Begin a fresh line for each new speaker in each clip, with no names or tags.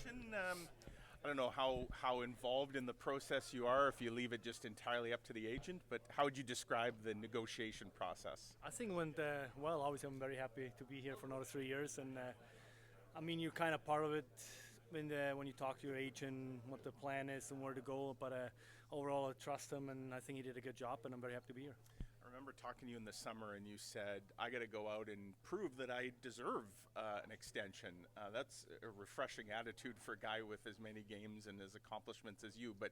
extension. I don't know how involved in the process you are if you leave it just entirely up to the agent, but how would you describe the negotiation process?
I think it went well. Obviously, I'm very happy to be here for another 3 years, and I mean, you're kind of part of it when you talk to your agent, what the plan is and where to go. But overall, I trust him, and I think he did a good job, and I'm very happy to be here.
I remember talking to you in the summer, and you said, I got to go out and prove that I deserve an extension. That's a refreshing attitude for a guy with as many games and as accomplishments as you. But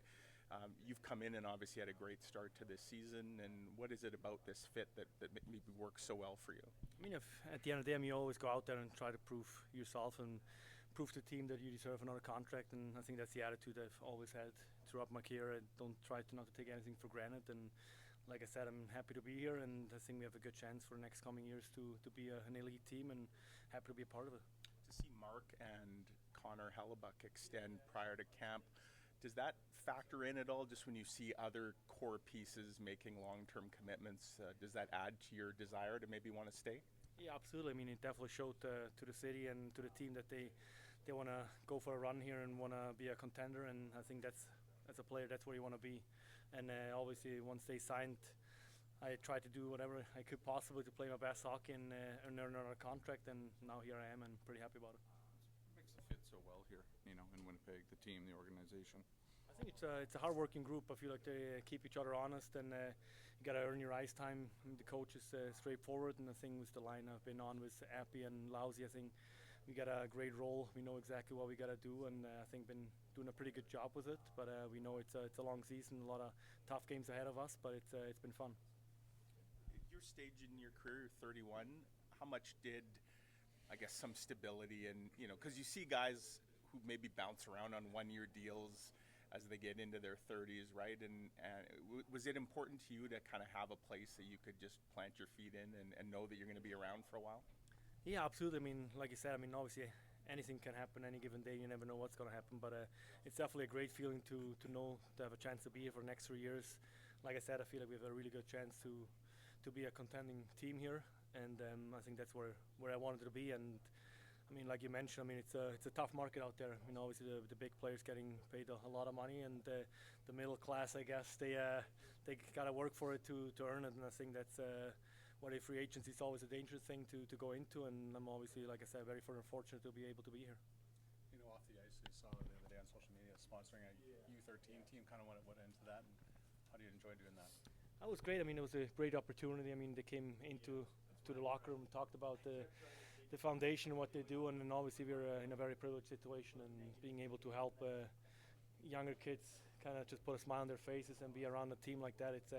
you've come in and obviously had a great start to this season. And what is it about this fit that maybe works so well for you?
I mean, if at the end of the day, you always go out there and try to prove yourself and prove to the team that you deserve another contract. And I think that's the attitude I've always had throughout my career. I don't try to not to take anything for granted. And like I said, I'm happy to be here, and I think we have a good chance for the next coming years to be an elite team, and happy to be a part of it.
To see Mark and Connor Hellebuck extend prior to camp, does that factor in at all just when you see other core pieces making long-term commitments? Does that add to your desire to maybe want to stay?
Yeah, absolutely. I mean, it definitely showed to the city and to the team that they want to go for a run here and want to be a contender, and I think that's as a player, that's where you want to be. And obviously, once they signed, I tried to do whatever I could possibly to play my best hockey and earn another contract. And now here I am, and pretty happy about it.
What makes it fit so well here, in Winnipeg, the team, the organization?
I think it's a hard-working group. I feel like they keep each other honest, and you got to earn your ice time. I mean, the coach is straightforward, and I think with the line I've been on with Appy and Lousy, I think we got a great role. We know exactly what we got to do, and I think been doing a pretty good job with it. But we know it's a long season, a lot of tough games ahead of us, but it's been fun.
At your stage in your career, you're 31, how much did, I guess, some stability and, because you see guys who maybe bounce around on one-year deals as they get into their 30s, right? And was it important to you to kind of have a place that you could just plant your feet in and know that you're going to be around for a while?
Yeah, absolutely. I mean, like you said, obviously anything can happen any given day. You never know what's going to happen, but it's definitely a great feeling to know to have a chance to be here for the next 3 years. Like I said, I feel like we have a really good chance to be a contending team here, and I think that's where I wanted to be. And I mean, like you mentioned, it's a tough market out there. Obviously the big players getting paid a lot of money, and the middle class, I guess, they got to work for it to earn it. And I think that's what a free agency is always a dangerous thing to go into. And I'm obviously, like I said, very fortunate to be able to be here.
Off the ice, you saw the other day on social media sponsoring a U13 team. Kind of what into that, and how do you enjoy doing that?
That was great. It was a great opportunity. They came into the locker room and talked about the foundation and what they do, and then obviously we're in a very privileged situation, and being able to help younger kids kind of just put a smile on their faces and be around a team like that, it's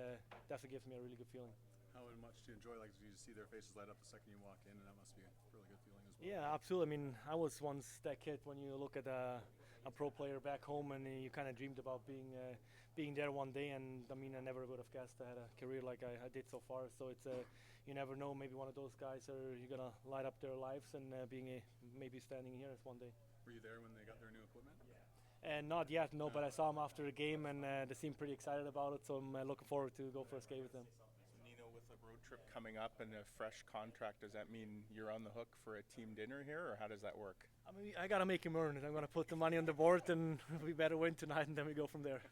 definitely gives me a really good feeling.
How much do you enjoy, do you see their faces light up the second you walk in, and that must be a really good feeling as well?
Yeah, absolutely. I was once that kid when you look at a pro player back home, and you kind of dreamed about being there one day, and I never would have guessed I had a career like I did so far. So it's you never know, maybe one of those guys are you're gonna light up their lives, and maybe standing here as one day.
Were you there when they got their new equipment?
And not yet, no, but I saw them after the game, and they seemed pretty excited about it, so I'm looking forward to go for a skate with them.
Nino, with a road trip coming up and a fresh contract, does that mean you're on the hook for a team dinner here, or how does that work?
I got to make him earn it. I'm going to put the money on the board, and we better win tonight, and then we go from there.